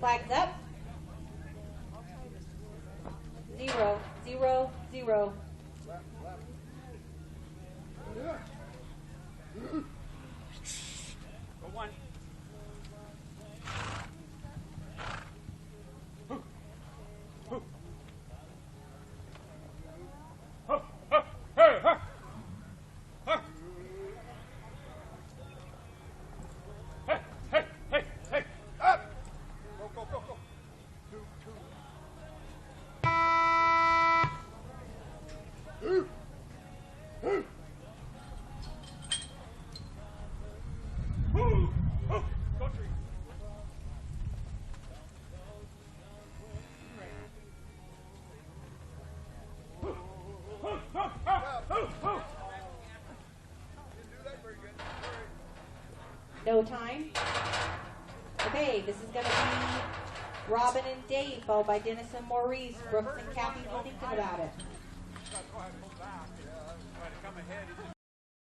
Flags up. 0, 0, 0. Go one. No time. Okay, this is going to be Robin and Dave, followed by Dennis and Maurice. Brooks and Kathy, thinking about it.